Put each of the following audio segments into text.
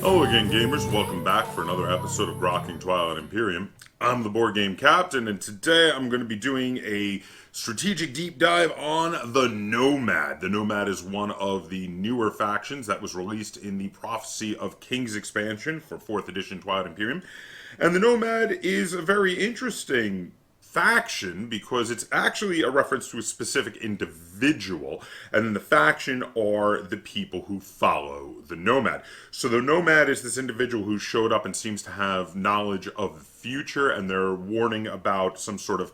Hello again, gamers. Welcome back for another episode of Grokking Twilight Imperium. I'm the board game captain, and today I'm going to be doing a strategic deep dive on the Nomad. The Nomad is one of the newer factions that was released in the Prophecy of Kings expansion for 4th edition Twilight Imperium. And the Nomad is a very interesting faction because it's actually a reference to a specific individual, and then the faction are the people who follow the Nomad. So the Nomad is this individual who showed up and seems to have knowledge of the future, and they're warning about some sort of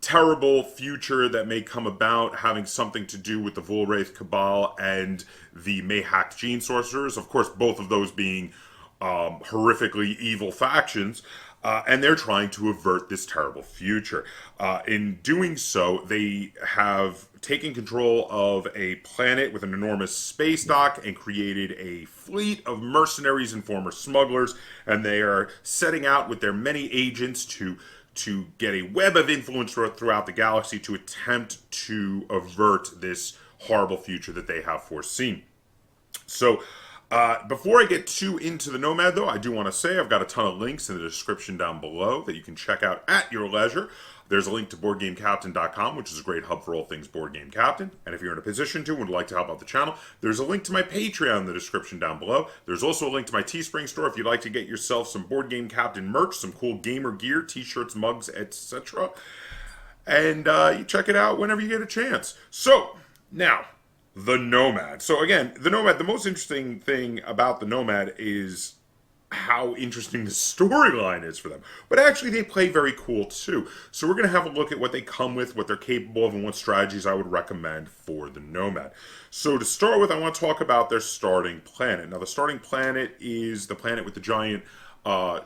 terrible future that may come about, having something to do with the Volwraith Cabal and the Mayhack Gene Sorcerers. Of course, both of those being horrifically evil factions. And they're trying to avert this terrible future. In doing so, they have taken control of a planet with an enormous space dock and created a fleet of mercenaries and former smugglers. And they are setting out with their many agents to get a web of influence throughout the galaxy to attempt to avert this horrible future that they have foreseen. So, before I get too into the Nomad, though, I do want to say I've got a ton of links in the description down below that you can check out at your leisure. There's a link to BoardGameCaptain.com, which is a great hub for all things Board Game Captain. And if you're in a position to and would like to help out the channel, there's a link to my Patreon in the description down below. There's also a link to my Teespring store if you'd like to get yourself some Board Game Captain merch, some cool gamer gear, t-shirts, mugs, etc. And you check it out whenever you get a chance. So, now, the Nomad. So again, the Nomad, the most interesting thing about the Nomad is how interesting the storyline is for them. But actually they play very cool too. So we're going to have a look at what they come with, what they're capable of, and what strategies I would recommend for the Nomad. So to start with, I want to talk about their starting planet. Now the starting planet is the planet with the giant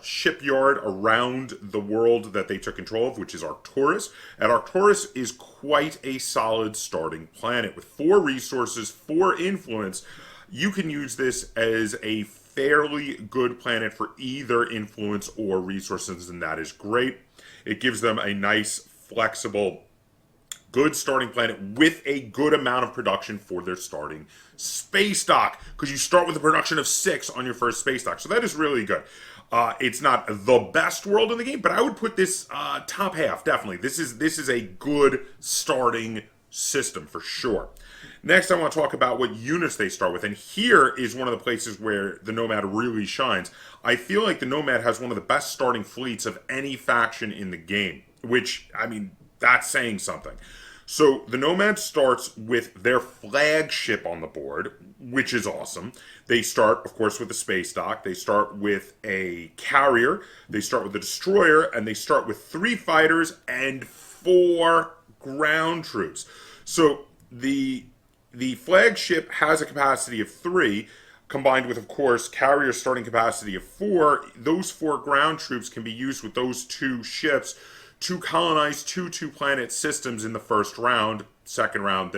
shipyard around the world that they took control of, which is Arcturus. And Arcturus is quite a solid starting planet with 4 resources, 4 influence. You can use this as a fairly good planet for either influence or resources, and that is great. It gives them a nice, flexible, good starting planet with a good amount of production for their starting space dock, because you start with a production of 6 on your first space dock. So that is really good. It's not the best world in the game, but I would put this top half, definitely. This is a good starting system for sure. Next, I want to talk about what units they start with, and here is one of the places where the Nomad really shines. I feel like the Nomad has one of the best starting fleets of any faction in the game, which, I mean, that's saying something. So the Nomad starts with their flagship on the board, which is awesome. They start, of course, with the space dock. They start with a carrier. They start with a destroyer, and they start with 3 fighters and 4 ground troops. So the flagship has a capacity of 3, combined with, of course, carrier starting capacity of 4. Those 4 ground troops can be used with those 2 ships to colonize 2 two-planet systems in the first round, second round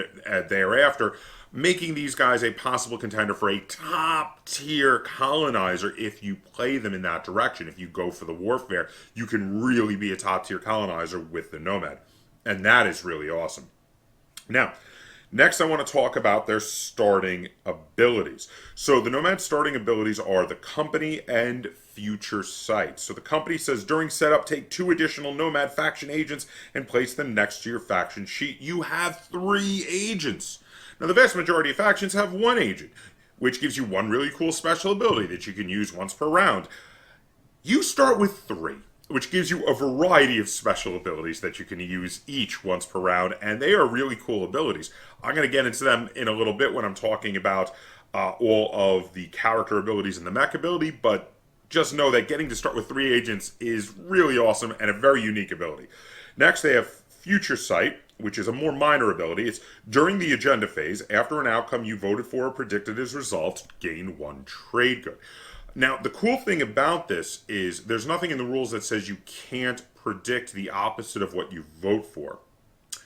thereafter, making these guys a possible contender for a top-tier colonizer if you play them in that direction. If you go for the warfare, you can really be a top-tier colonizer with the Nomad. And that is really awesome. Now, next, I want to talk about their starting abilities. So the Nomad starting abilities are the Company and Future Sight. So the Company says, during setup, take 2 additional Nomad faction agents and place them next to your faction sheet. You have 3 agents. Now, the vast majority of factions have 1 agent, which gives you 1 really cool special ability that you can use once per round. You start with 3. Which gives you a variety of special abilities that you can use each once per round, and they are really cool abilities. I'm going to get into them in a little bit when I'm talking about all of the character abilities and the mech ability, but just know that getting to start with 3 agents is really awesome and a very unique ability. Next, they have Future Sight, which is a more minor ability. It's during the agenda phase, after an outcome you voted for or predicted is resolved, gain 1 trade good. Now, the cool thing about this is there's nothing in the rules that says you can't predict the opposite of what you vote for.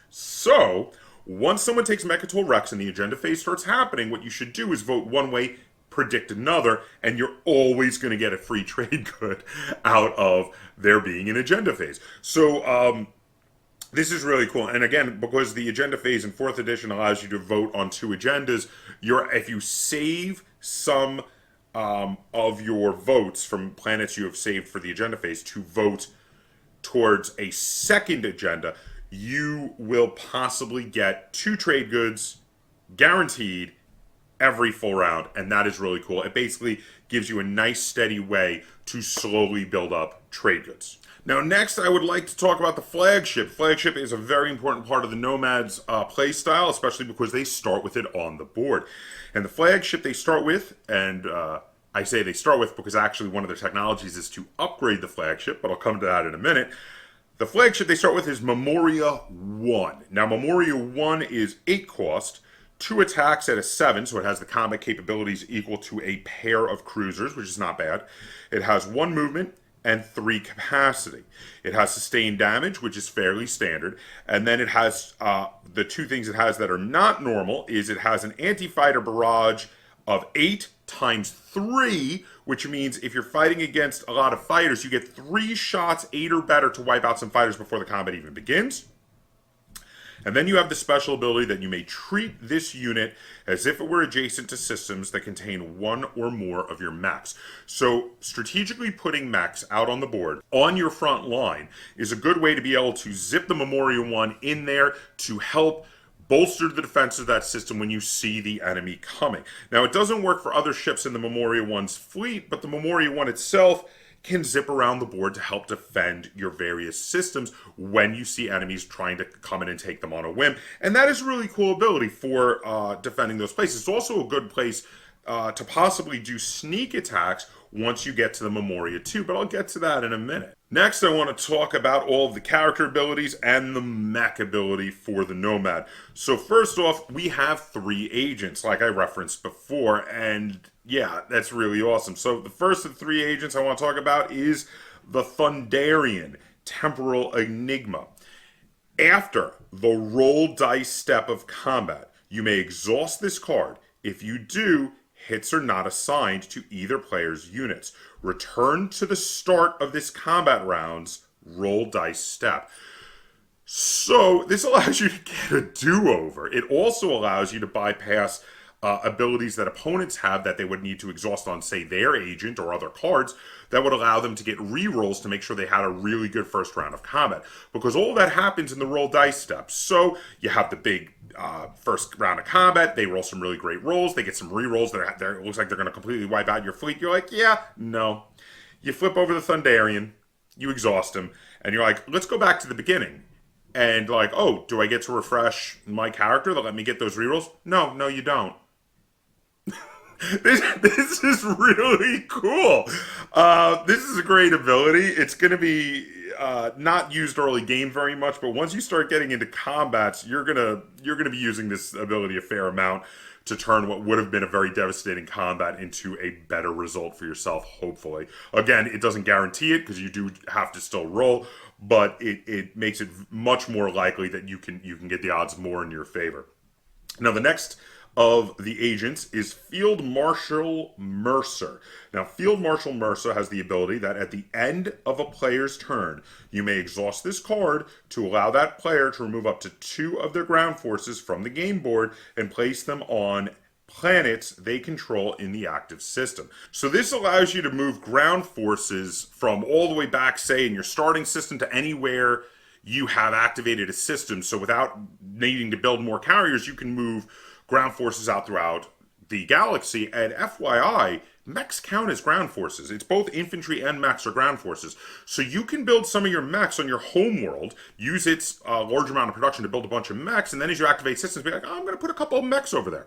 So, once someone takes Mechatol Rex and the agenda phase starts happening, what you should do is vote one way, predict another, and you're always going to get a free trade good out of there being an agenda phase. So, this is really cool. And again, because the agenda phase in 4th edition allows you to vote on 2 agendas, if you save some of your votes from planets you have saved for the agenda phase to vote towards a second agenda, you will possibly get 2 trade goods guaranteed every full round, and that is really cool. It basically gives you a nice steady way to slowly build up trade goods. Now, next, I would like to talk about the Flagship. Flagship is a very important part of the Nomad's playstyle, especially because they start with it on the board. And the Flagship they start with, and I say they start with because actually one of their technologies is to upgrade the Flagship, but I'll come to that in a minute. The Flagship they start with is Memoria 1. Now, Memoria 1 is 8 cost, 2 attacks at a 7, so it has the combat capabilities equal to a pair of cruisers, which is not bad. It has 1 movement and 3 capacity. It has sustained damage, which is fairly standard, and then it has the 2 things it has that are not normal is it has an anti-fighter barrage of 8 times 3, which means if you're fighting against a lot of fighters, you get 3 shots, 8 or better, to wipe out some fighters before the combat even begins. And then you have the special ability that you may treat this unit as if it were adjacent to systems that contain 1 or more of your mechs. So strategically putting mechs out on the board on your front line is a good way to be able to zip the Memoria 1 in there to help bolster the defense of that system when you see the enemy coming. Now, it doesn't work for other ships in the Memoria 1's fleet, but the Memoria 1 itself can zip around the board to help defend your various systems when you see enemies trying to come in and take them on a whim. And that is a really cool ability for defending those places. It's also a good place to possibly do sneak attacks once you get to the Memoria 2, but I'll get to that in a minute. Next, I want to talk about all of the character abilities and the mech ability for the Nomad. So first off, we have 3 agents, like I referenced before, and yeah, that's really awesome. So the first of the 3 agents I want to talk about is the Thunderian Temporal Enigma. After the roll dice step of combat, you may exhaust this card. If you do, hits are not assigned to either player's units. Return to the start of this combat round's roll dice step. So this allows you to get a do-over. It also allows you to bypass abilities that opponents have that they would need to exhaust on, say, their agent or other cards that would allow them to get re-rolls to make sure they had a really good first round of combat. Because all of that happens in the roll dice step. So you have the big first round of combat, they roll some really great rolls, they get some re-rolls that it looks like they're going to completely wipe out your fleet. You're like, yeah, no. You flip over the Thunderian, you exhaust him, and you're like, let's go back to the beginning. And like, oh, do I get to refresh my character that let me get those re-rolls? No, you don't. This is really cool. This is a great ability. It's going to be not used early game very much, but once you start getting into combats, you're gonna be using this ability a fair amount to turn what would have been a very devastating combat into a better result for yourself, hopefully. Again, it doesn't guarantee it because you do have to still roll, but it makes it much more likely that you can get the odds more in your favor. Now, the next of the agents is Field Marshal Mercer. Now, Field Marshal Mercer has the ability that at the end of a player's turn, you may exhaust this card to allow that player to remove up to 2 of their ground forces from the game board and place them on planets they control in the active system. So this allows you to move ground forces from all the way back, say, in your starting system to anywhere you have activated a system. So without needing to build more carriers, you can move ground forces out throughout the galaxy. And FYI, mechs count as ground forces. It's both infantry and mechs are ground forces. So you can build some of your mechs on your home world, use its large amount of production to build a bunch of mechs, and then as you activate systems, be like, oh, I'm going to put a couple of mechs over there.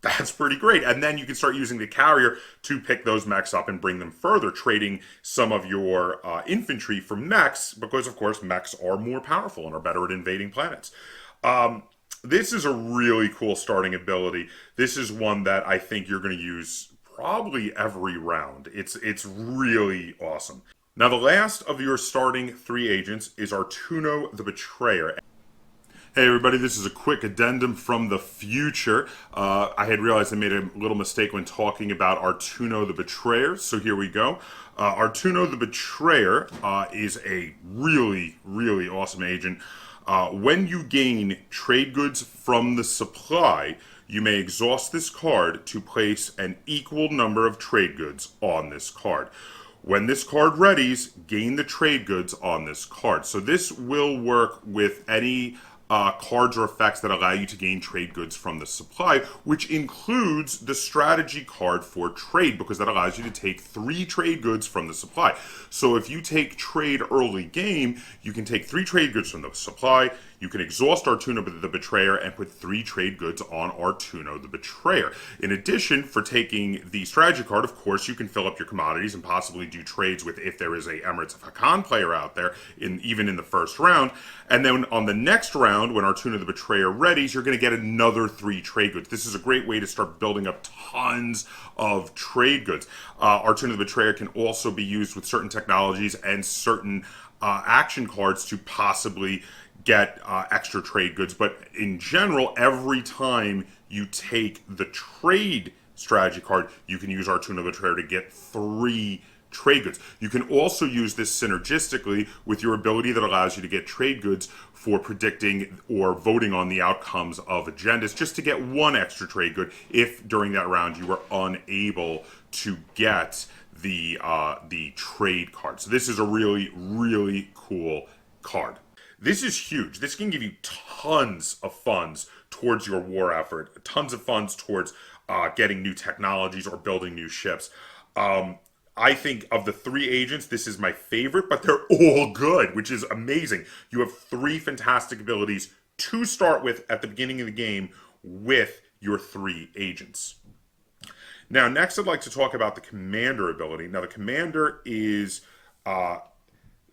That's pretty great. And then you can start using the carrier to pick those mechs up and bring them further, trading some of your infantry for mechs, because, of course, mechs are more powerful and are better at invading planets. This is a really cool starting ability. This is one that I think you're going to use probably every round. It's really awesome. Now, the last of your starting 3 agents is Artuna The Betrayer. Hey everybody, this is a quick addendum from the future. I had realized I made a little mistake when talking about Artuna The Betrayer, so here we go. Artuna The Betrayer is a really, really awesome agent. When you gain trade goods from the supply, You may exhaust this card to place an equal number of trade goods on this card. When this card readies, gain the trade goods on this card. So this will work with any cards or effects that allow you to gain trade goods from the supply, which includes the strategy card for trade, because that allows you to take 3 trade goods from the supply. So if you take trade early game, you can take 3 trade goods from the supply, you can exhaust Artuna the Betrayer and put 3 trade goods on Artuna the Betrayer. In addition, for taking the strategy card, of course, you can fill up your commodities and possibly do trades with, if there is a Emirates of Hakan player out there, even in the first round. And then on the next round, when Artuna the Betrayer readies, you're going to get another 3 trade goods. This is a great way to start building up tons of trade goods. Artuna the Betrayer can also be used with certain technologies and certain action cards to possibly get extra trade goods. But in general, every time you take the trade strategy card, you can use Artuna the Betrayer to get 3 trade goods. You can also use this synergistically with your ability that allows you to get trade goods for predicting or voting on the outcomes of agendas, just to get 1 extra trade good if during that round you were unable to get the trade card. So this is a really, really cool card. This is huge. This can give you tons of funds towards your war effort, tons of funds towards getting new technologies or building new ships. I think of the 3 agents, this is my favorite, but they're all good, which is amazing. You have 3 fantastic abilities to start with at the beginning of the game with your 3 agents. Now, next I'd like to talk about the commander ability. Now, the commander is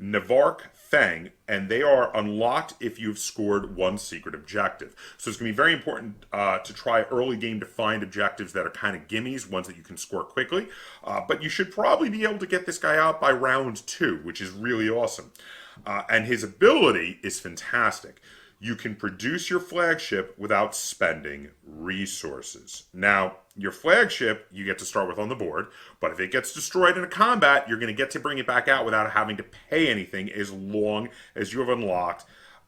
nevark, Fang, and they are unlocked if you've scored 1 secret objective. So it's going to be very important to try early game to find objectives that are kind of gimmies, ones that you can score quickly. But you should probably be able to get this guy out by round 2, which is really awesome. And his ability is fantastic. You can produce your flagship without spending resources. Now, your flagship, you get to start with on the board, but if it gets destroyed in a combat, you're going to get to bring it back out without having to pay anything as long as you have unlocked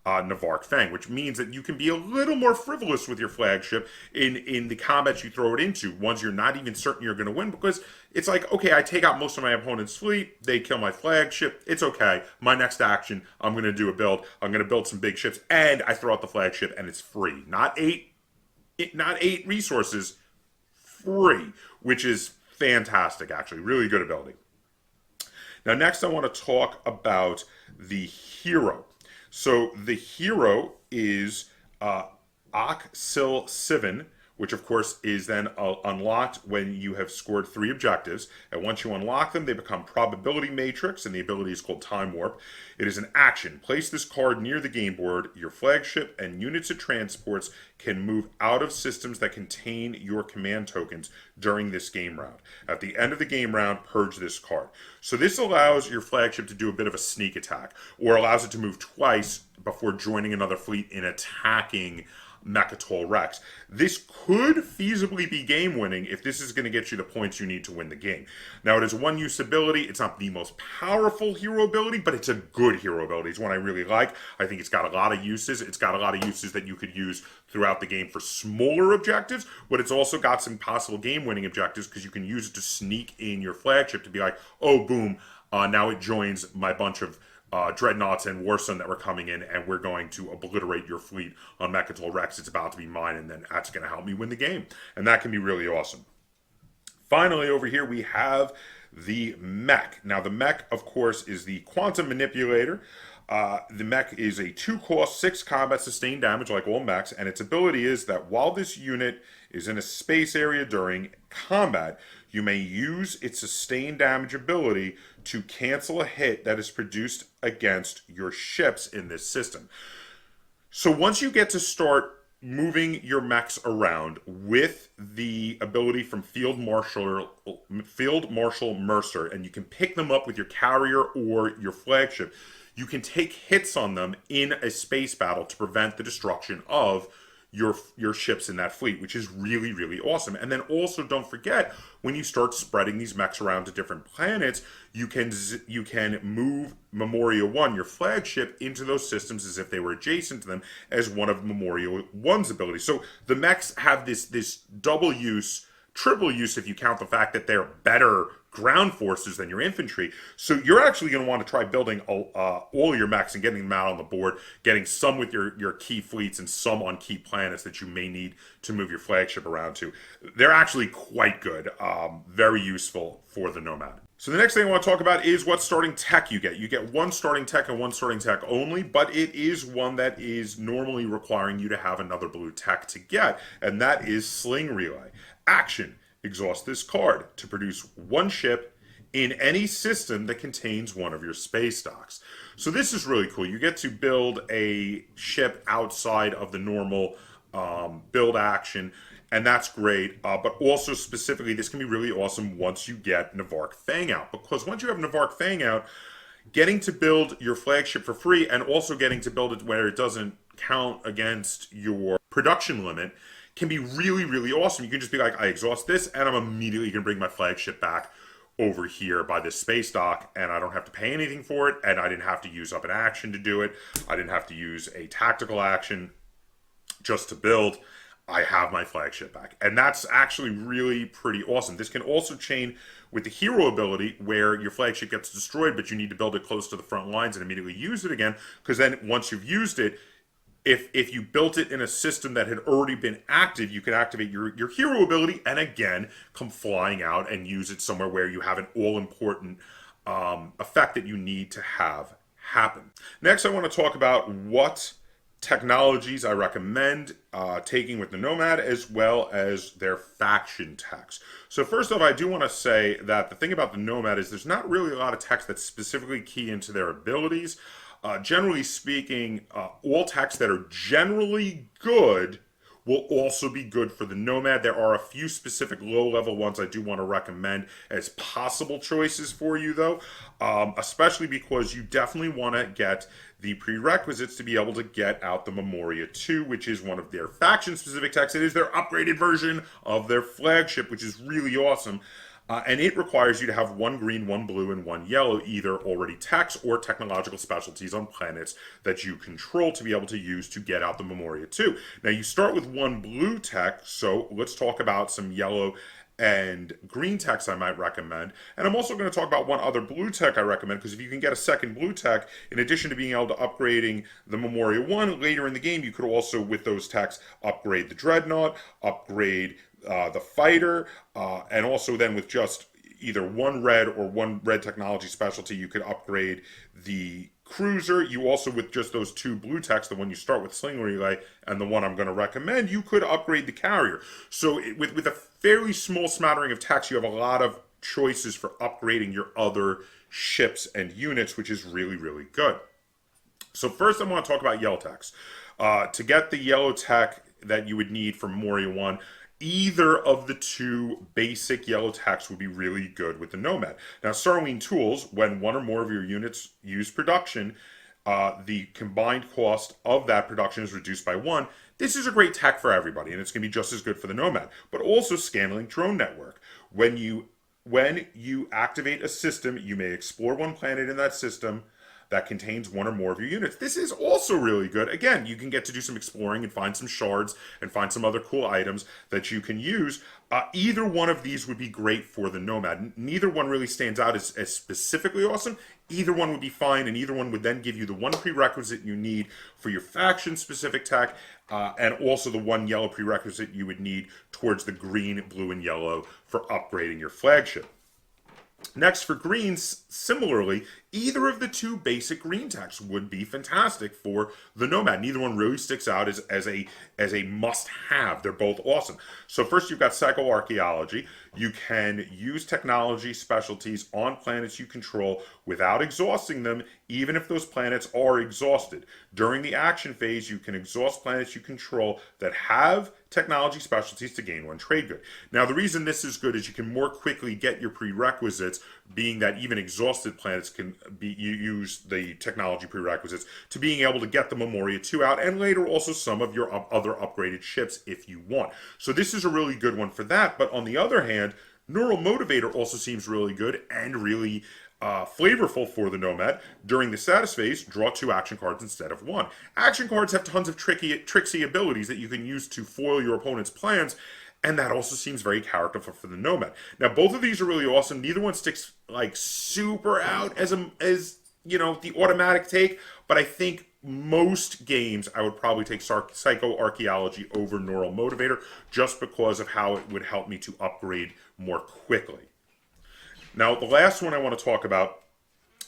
nevark Fang, which means that you can be a little more frivolous with your flagship in the combats you throw it into, ones you're not even certain you're going to win, because it's like, okay, I take out most of my opponent's fleet, they kill my flagship, it's okay. My next action, I'm going to do a build, I'm going to build some big ships, and I throw out the flagship, and it's free. Not eight resources, free, which is fantastic, actually. Really good ability. Now, next I want to talk about the hero. So the hero is Sivin, which of course is then unlocked when you have scored 3 objectives. And once you unlock them, they become probability matrix, and the ability is called time warp. It is an action. Place this card near the game board. Your flagship and units it transports can move out of systems that contain your command tokens during this game round. At the end of the game round, purge this card. So this allows your flagship to do a bit of a sneak attack, or allows it to move twice before joining another fleet in attacking Mechatol Rex. This could feasibly be game-winning if this is going to get you the points you need to win the game. Now, it is 1 use ability. It's not the most powerful hero ability, but it's a good hero ability. It's one I really like. I think it's got a lot of uses. It's got a lot of uses that you could use throughout the game for smaller objectives, but it's also got some possible game-winning objectives because you can use it to sneak in your flagship to be like, oh, boom, now it joins my bunch of dreadnoughts and Warsun that were coming in, and we're going to obliterate your fleet on Mechatol Rex. It's about to be mine, and then that's going to help me win the game. And that can be really awesome. Finally, over here, we have the mech. Now, the mech, of course, is the quantum manipulator. The mech is a 2-cost, 6 combat sustained damage like all mechs, and its ability is that while this unit is in a space area during combat, you may use its sustained damage ability to cancel a hit that is produced against your ships in this system. So once you get to start moving your mechs around with the ability from Field Marshal Mercer, and you can pick them up with your carrier or your flagship, you can take hits on them in a space battle to prevent the destruction of your ships in that fleet, which is really, really awesome. And then also don't forget, when you start spreading these mechs around to different planets, you can move Memoria 1, your flagship, into those systems as if they were adjacent to them as one of Memoria 1's abilities. So the mechs have this double use, triple use if you count the fact that they're better ground forces than your infantry. So you're actually going to want to try building all your mechs and getting them out on the board, getting some with your key fleets and some on key planets that you may need to move your flagship around to. They're actually quite good, very useful for the Nomad. So the next thing I want to talk about is what starting tech you get. You get one starting tech and one starting tech only, but it is one that is normally requiring you to have another blue tech to get, and that is Sling Relay. Action. Exhaust this card to produce one ship in any system that contains one of your space docks. So this is really cool. You get to build a ship outside of the normal build action, and that's great. But also specifically, this can be really awesome once you get nevark Fang out, because once you have nevark Fang out, getting to build your flagship for free and also getting to build it where it doesn't count against your production limit can be really, really awesome. You can just be like, I exhaust this, and I'm immediately going to bring my flagship back over here by this space dock, and I don't have to pay anything for it, and I didn't have to use up an action to do it. I didn't have to use a tactical action just to build. I have my flagship back. And that's actually really pretty awesome. This can also chain with the hero ability where your flagship gets destroyed, but you need to build it close to the front lines and immediately use it again, because then once you've used it, if you built it in a system that had already been active, you can activate your hero ability and again come flying out and use it somewhere where you have an all-important effect that you need to have happen. Next, I want to talk about what technologies I recommend taking with the Nomad, as well as their faction techs. So first off, I do want to say that the thing about the Nomad is there's not really a lot of techs that specifically key into their abilities. Generally speaking, all techs that are generally good will also be good for the Nomad. There are a few specific low-level ones I do want to recommend as possible choices for you, though, especially because you definitely want to get the prerequisites to be able to get out the Memoria 2, which is one of their faction-specific techs. It is their upgraded version of their flagship, which is really awesome. And it requires you to have one green, one blue, and one yellow, either already techs or technological specialties on planets that you control to be able to use to get out the Memoria 2. Now, you start with one blue tech, so let's talk about some yellow and green techs I might recommend. And I'm also going to talk about one other blue tech I recommend, because if you can get a second blue tech, in addition to being able to upgrading the Memoria 1 later in the game, you could also, with those techs, upgrade the Dreadnought, upgrade the fighter, and also then with just either one red or one red technology specialty, you could upgrade the cruiser. You also, with just those two blue techs, the one you start with Sling Relay and the one I'm going to recommend, you could upgrade the carrier. So with a fairly small smattering of techs, you have a lot of choices for upgrading your other ships and units, which is really, really good. So first I want to talk about yellow techs. To get the yellow tech that you would need for Memoria 1, either of the two basic yellow techs would be really good with the Nomad. Now, Sarween Tools, when one or more of your units use production, the combined cost of that production is reduced by 1. This is a great tech for everybody, and it's going to be just as good for the Nomad. But also Scanning Drone Network. When you activate a system, you may explore one planet in that system that contains one or more of your units. This is also really good. Again, you can get to do some exploring and find some shards and find some other cool items that you can use. Either one of these would be great for the Nomad. Neither one really stands out as specifically awesome. Either one would be fine, and either one would then give you the one prerequisite you need for your faction-specific tech, and also the one yellow prerequisite you would need towards the green, blue, and yellow for upgrading your flagship. Next, for greens, similarly, either of the two basic green techs would be fantastic for the Nomad. Neither one really sticks out as a must-have. They're both awesome. So first, you've got psychoarchaeology. You can use technology specialties on planets you control without exhausting them, even if those planets are exhausted. During the action phase, you can exhaust planets you control that have technology specialties to gain 1 trade good. Now, the reason this is good is you can more quickly get your prerequisites, being that even exhausted planets can use the technology prerequisites to being able to get the Memoria 2 out, and later also some of your other upgraded ships if you want. So this is a really good one for that. But on the other hand, Neural Motivator also seems really good and really flavorful for the Nomad. During the status phase, draw 2 action cards instead of 1. Action cards have tons of tricksy abilities that you can use to foil your opponent's plans, and that also seems very characterful for the Nomad. Now, both of these are really awesome. Neither one sticks like super out as you know, the automatic take, but I think most games I would probably take Psycho-Archaeology over Neural Motivator just because of how it would help me to upgrade more quickly. Now, the last one I want to talk about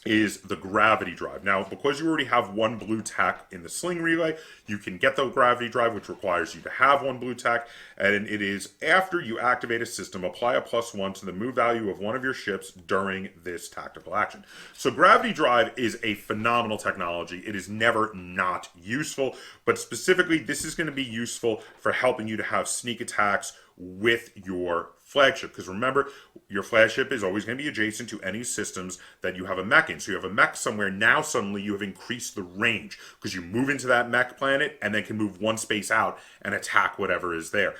is the Gravity Drive. Now, because you already have 1 blue tech in the Sling Relay, you can get the Gravity Drive, which requires you to have 1 blue tech, and it is after you activate a system, apply a +1 to the move value of one of your ships during this tactical action. So Gravity Drive is a phenomenal technology. It is never not useful, but specifically, this is going to be useful for helping you to have sneak attacks with your flagship, because remember, your flagship is always going to be adjacent to any systems that you have a mech in. So you have a mech somewhere, now suddenly you have increased the range because you move into that mech planet and then can move 1 space out and attack whatever is there.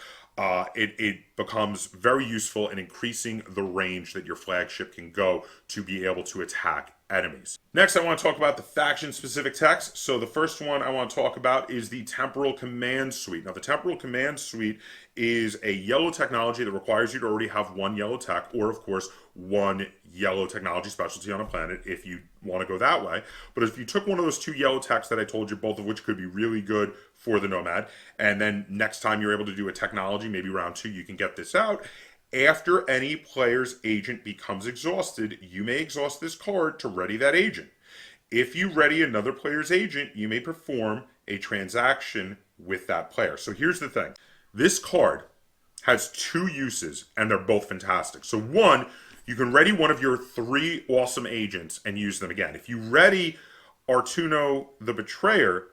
It becomes very useful in increasing the range that your flagship can go to be able to attack enemies. Next, I want to talk about the faction-specific techs. So the first one I want to talk about is the Temporal Command Suite. Now, the Temporal Command Suite is a yellow technology that requires you to already have 1 yellow tech, or of course, 1 yellow technology specialty on a planet if you want to go that way. But if you took one of those 2 yellow techs that I told you, both of which could be really good for the Nomad, and then next time you're able to do a technology, maybe round 2, you can get this out. After any player's agent becomes exhausted, you may exhaust this card to ready that agent. If you ready another player's agent, you may perform a transaction with that player. So here's the thing. This card has 2 uses, and they're both fantastic. So 1, you can ready one of your 3 awesome agents and use them again. If you ready Artuna The Betrayer,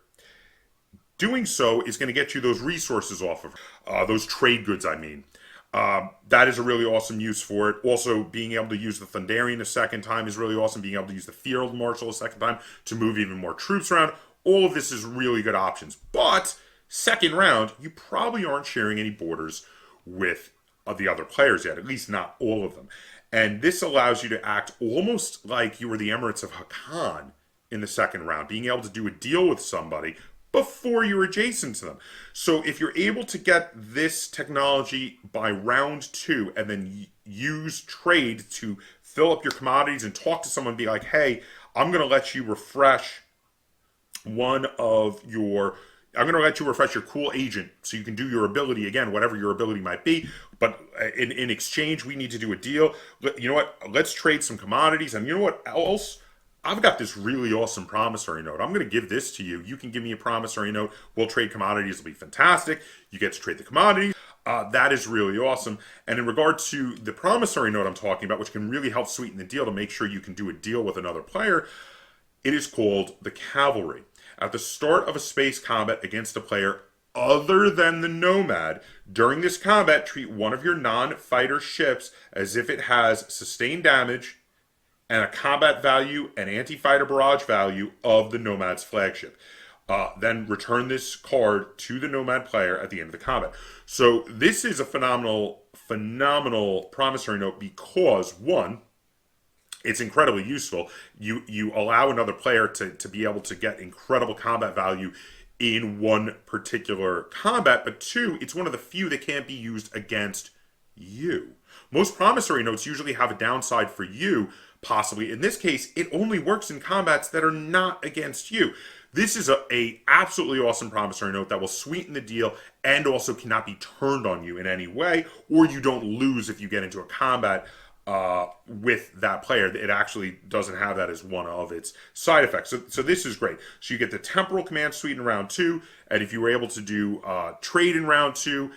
doing so is going to get you those resources off of those trade goods, I mean. That is a really awesome use for it. Also, being able to use the Thunderian a second time is really awesome. Being able to use the Field Marshal a second time to move even more troops around. All of this is really good options. But, second round, you probably aren't sharing any borders with the other players yet. At least not all of them. And this allows you to act almost like you were the Emirates of Hakan in the second round. Being able to do a deal with somebody before you're adjacent to them. So if you're able to get this technology by round 2 and then use trade to fill up your commodities and talk to someone and be like, hey, I'm going to let you refresh your cool agent so you can do your ability again, whatever your ability might be. But in exchange, we need to do a deal. You know what? Let's trade some commodities. And you know what else? I've got this really awesome promissory note. I'm going to give this to you. You can give me a promissory note. We'll trade commodities. It'll be fantastic. You get to trade the commodities. That is really awesome. And in regard to the promissory note I'm talking about, which can really help sweeten the deal to make sure you can do a deal with another player, it is called the Cavalry. At the start of a space combat against a player other than the Nomad, during this combat, treat one of your non-fighter ships as if it has sustained damage and a combat value and anti-fighter barrage value of the Nomad's flagship. Then return this card to the Nomad player at the end of the combat. So this is a phenomenal promissory note because, 1, it's incredibly useful. You allow another player to be able to get incredible combat value in one particular combat, but 2, it's one of the few that can't be used against you. Most promissory notes usually have a downside for you, possibly. In this case, it only works in combats that are not against you. This is a absolutely awesome promissory note that will sweeten the deal and also cannot be turned on you in any way, or you don't lose if you get into a combat with that player. It actually doesn't have that as one of its side effects. So this is great. So you get the Temporal Command Suite in round 2, and if you were able to do trade in round 2,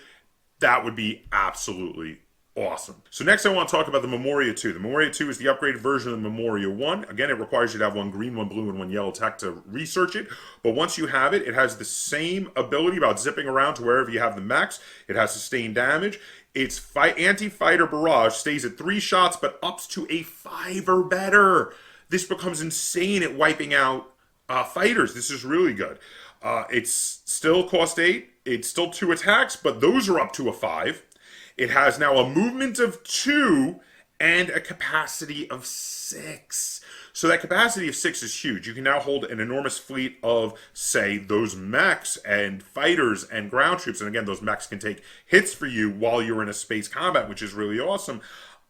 that would be absolutely awesome. So next I want to talk about the Memoria 2. The Memoria 2 is the upgraded version of the Memoria 1. Again, it requires you to have one green, one blue, and one yellow tech to research it. But once you have it, it has the same ability about zipping around to wherever you have the mechs. It has sustained damage. Its anti-fighter barrage stays at 3 shots, but ups to a 5 or better. This becomes insane at wiping out fighters. This is really good. It's still cost 8. It's still 2 attacks, but those are up to a 5. It has now a movement of 2 and a capacity of 6. So that capacity of 6 is huge. You can now hold an enormous fleet of, say, those mechs and fighters and ground troops. And again, those mechs can take hits for you while you're in a space combat, which is really awesome.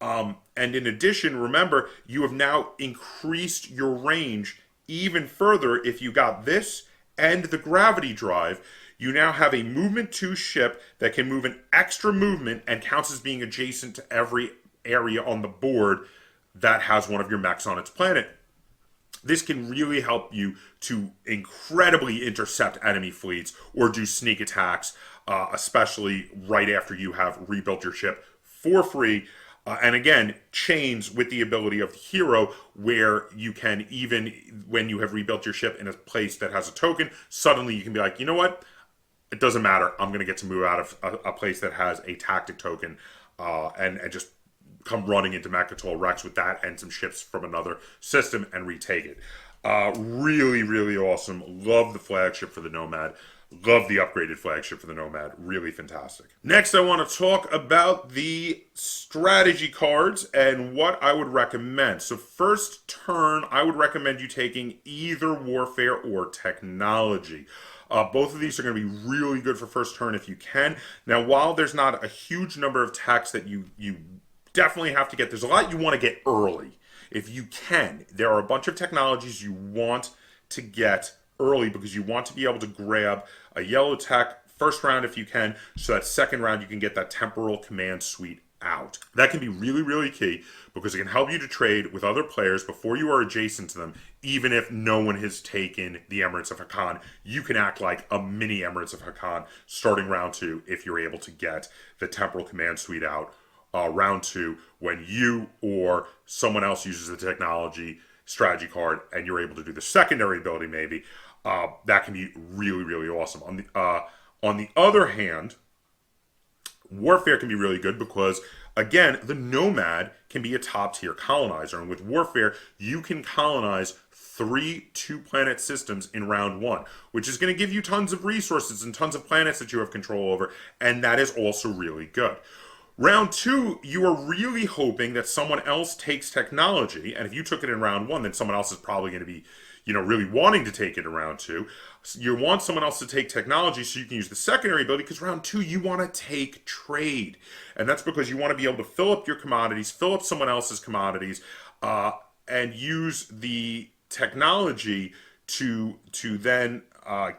And in addition, remember, you have now increased your range even further if you got this and the gravity drive. You now have a movement 2 ship that can move an extra movement and counts as being adjacent to every area on the board that has one of your mechs on its planet. This can really help you to incredibly intercept enemy fleets or do sneak attacks, especially right after you have rebuilt your ship for free. And again, chains with the ability of the hero, where you can, even when you have rebuilt your ship in a place that has a token, suddenly you can be like, you know what? It doesn't matter. I'm going to get to move out of a place that has a tactic token and just come running into Mechatol Rex with that and some ships from another system and retake it. Really, really awesome. Love the flagship for the Nomad. Love the upgraded flagship for the Nomad. Really fantastic. Next, I want to talk about the strategy cards and what I would recommend. So first turn, I would recommend you taking either Warfare or Technology. Both of these are going to be really good for first turn if you can. Now, while there's not a huge number of techs that you definitely have to get, there's a lot you want to get early. If you can, there are a bunch of technologies you want to get early because you want to be able to grab a yellow tech first round if you can, so that second round you can get that temporal command suite out. That can be really, really key because it can help you to trade with other players before you are adjacent to them, even if no one has taken the Emirates of Hakan. You can act like a mini Emirates of Hakan starting round 2 if you're able to get the temporal command suite out round 2 when you or someone else uses the technology strategy card and you're able to do the secondary ability maybe. That can be really, really awesome. On the other hand, Warfare can be really good because, again, the Nomad can be a top-tier colonizer. And with Warfare, you can colonize 3 2-planet systems in round 1, which is going to give you tons of resources and tons of planets that you have control over, and that is also really good. Round 2, you are really hoping that someone else takes technology, and if you took it in round 1, then someone else is probably going to be, really wanting to take it in round 2. You want someone else to take technology so you can use the secondary ability, because round 2, you want to take trade. And that's because you want to be able to fill up your commodities, fill up someone else's commodities, and use the technology to then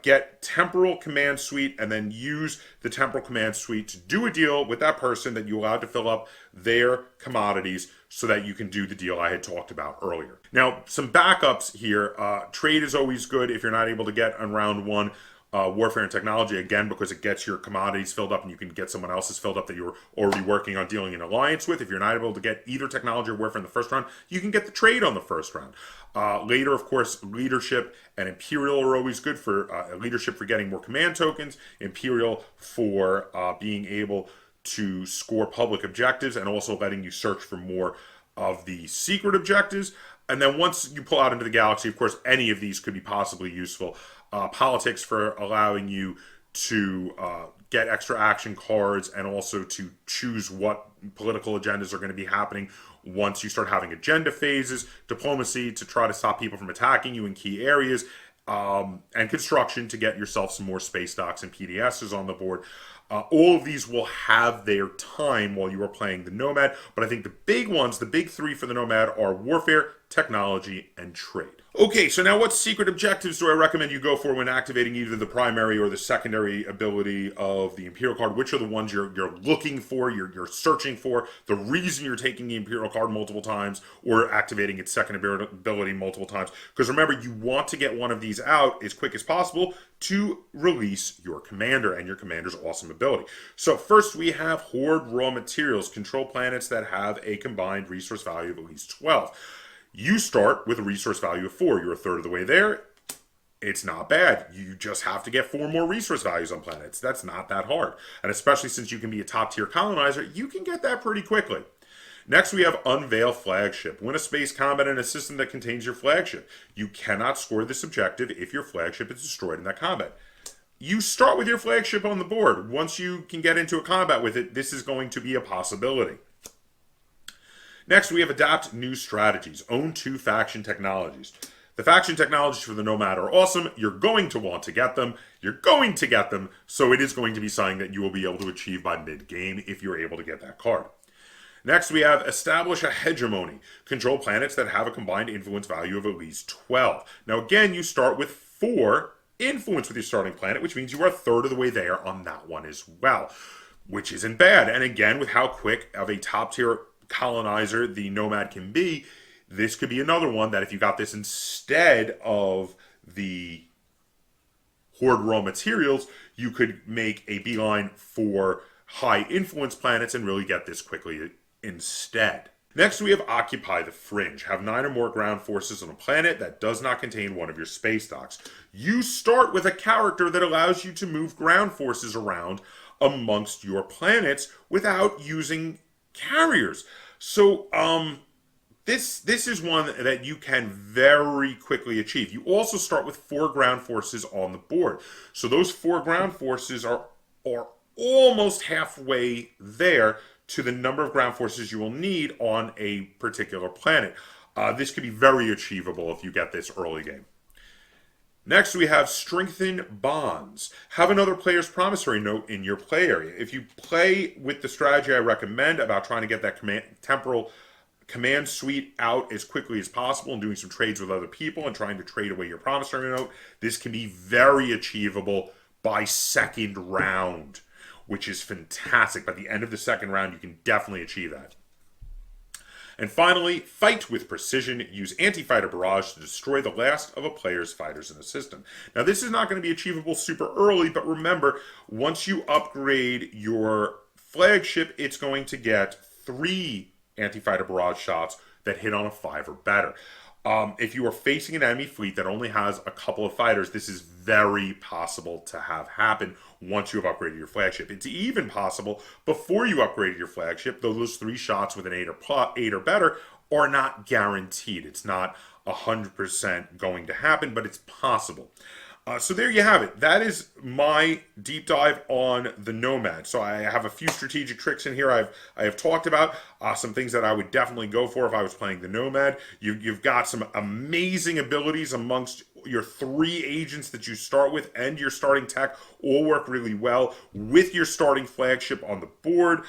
get temporal command suite and then use the temporal command suite to do a deal with that person that you allowed to fill up their commodities so that you can do the deal I had talked about earlier. Now, some backups here. Trade is always good if you're not able to get on round 1 Warfare and Technology, again, because it gets your commodities filled up and you can get someone else's filled up that you're already working on dealing an alliance with. If you're not able to get either Technology or Warfare in the first round, you can get the trade on the first round. Later, of course, Leadership and Imperial are always good for Leadership for getting more command tokens, Imperial for being able to score public objectives and also letting you search for more of the secret objectives. And then once you pull out into the galaxy, of course, any of these could be possibly useful. Politics for allowing you to get extra action cards and also to choose what political agendas are going to be happening once you start having agenda phases. Diplomacy to try to stop people from attacking you in key areas. And construction to get yourself some more space docks and PDSs on the board. All of these will have their time while you are playing the Nomad, but I think the big ones, the big 3 for the Nomad are Warfare, Technology, and Trade. Okay, so now what secret objectives do I recommend you go for when activating either the primary or the secondary ability of the Imperial card? Which are the ones you're looking for, you're searching for, the reason you're taking the Imperial card multiple times or activating its second ability multiple times? Because remember, you want to get one of these out as quick as possible to release your commander and your commander's awesome ability. So first we have Hoard Raw Materials, control planets that have a combined resource value of at least 12. You start with a resource value of 4. You're a third of the way there. It's not bad. You just have to get 4 more resource values on planets. That's not that hard. And especially since you can be a top tier colonizer, you can get that pretty quickly. Next, we have Unveil Flagship. Win a space combat in a system that contains your flagship. You cannot score this objective if your flagship is destroyed in that combat. You start with your flagship on the board. Once you can get into a combat with it, this is going to be a possibility. Next, we have Adapt New Strategies. Own 2 faction technologies. The faction technologies for the Nomad are awesome. You're going to want to get them. You're going to get them. So it is going to be something that you will be able to achieve by mid-game if you're able to get that card. Next, we have Establish a Hegemony. Control planets that have a combined influence value of at least 12. Now, again, you start with 4 influence with your starting planet, which means you are a third of the way there on that one as well, which isn't bad. And again, with how quick of a top-tier colonizer the Nomad can be, this could be another one that if you got this instead of the Hoard Raw Materials, you could make a beeline for high influence planets and really get this quickly instead. Next, we have Occupy the Fringe. Have 9 or more ground forces on a planet that does not contain one of your space docks. You start with a character that allows you to move ground forces around amongst your planets without using carriers. So, This is one that you can very quickly achieve. You also start with 4 ground forces on the board. So those 4 ground forces are almost halfway there to the number of ground forces you will need on a particular planet. This could be very achievable if you get this early game. Next, we have Strengthen Bonds. Have another player's promissory note in your play area. If you play with the strategy I recommend about trying to get that temporal command suite out as quickly as possible and doing some trades with other people and trying to trade away your promissory note, this can be very achievable by second round, which is fantastic. By the end of the second round, you can definitely achieve that. And finally, Fight with Precision. Use anti-fighter barrage to destroy the last of a player's fighters in the system. Now, this is not going to be achievable super early, but remember, once you upgrade your flagship, it's going to get 3 anti-fighter barrage shots that hit on a 5 or better. If you are facing an enemy fleet that only has a couple of fighters, this is very possible to have happen once you have upgraded your flagship. It's even possible before you upgraded your flagship, though those 3 shots with an 8 or better are not guaranteed. It's not 100% going to happen, but it's possible. So there you have it. That is my deep dive on the Nomad. So I have a few strategic tricks in here I have talked about, some things that I would definitely go for if I was playing the Nomad. You've got some amazing abilities amongst your 3 agents that you start with and your starting tech all work really well with your starting flagship on the board.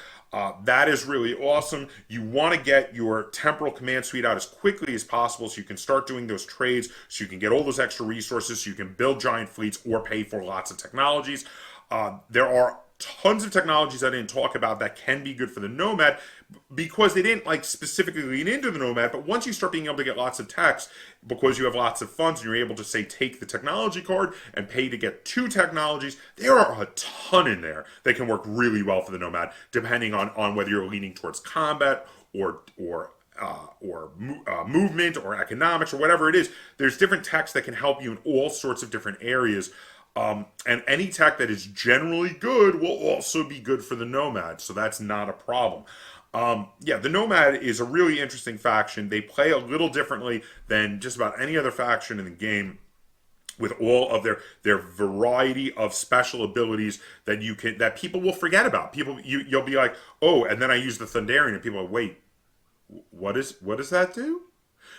That is really awesome. You want to get your temporal command suite out as quickly as possible so you can start doing those trades, so you can get all those extra resources, so you can build giant fleets or pay for lots of technologies. There are tons of technologies I didn't talk about that can be good for the Nomad because they didn't specifically lean into the Nomad, but once you start being able to get lots of techs because you have lots of funds and you're able to say take the technology card and pay to get 2 technologies, there are a ton in there that can work really well for the Nomad depending on whether you're leaning towards combat or movement or economics or whatever it is. There's different techs that can help you in all sorts of different areas. And any tech that is generally good will also be good for the Nomad, so that's not a problem. The Nomad is a really interesting faction. They play a little differently than just about any other faction in the game, with all of their variety of special abilities that people will forget about. You'll be like, oh, and then I use the Thunderian, and people are like, wait, what does that do?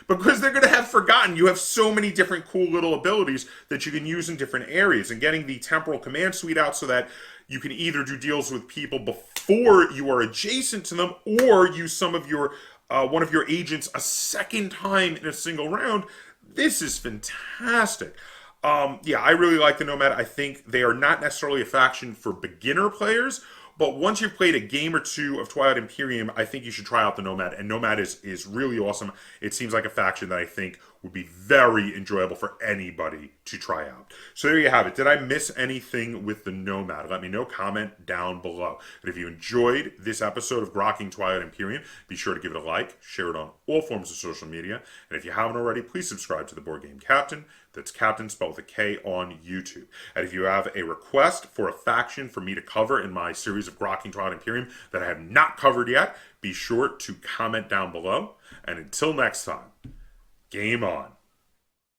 Because they're going to have forgotten. You have so many different cool little abilities that you can use in different areas. And getting the temporal command suite out so that you can either do deals with people before you are adjacent to them or use some of your one of your agents a second time in a single round. This is fantastic. I really like the Nomad. I think they are not necessarily a faction for beginner players, But once you've played a game or two of Twilight Imperium, I think you should try out the Nomad. And Nomad is really awesome. It seems like a faction that I think would be very enjoyable for anybody to try out. So there you have it. Did I miss anything with the Nomad? Let me know. Comment down below. And if you enjoyed this episode of Grokking Twilight Imperium, be sure to give it a like, share it on all forms of social media. And if you haven't already, please subscribe to the Board Game Captain. That's Captain spelled with a K on YouTube. And if you have a request for a faction for me to cover in my series of Grokking Twilight Imperium that I have not covered yet, be sure to comment down below. And until next time, game on.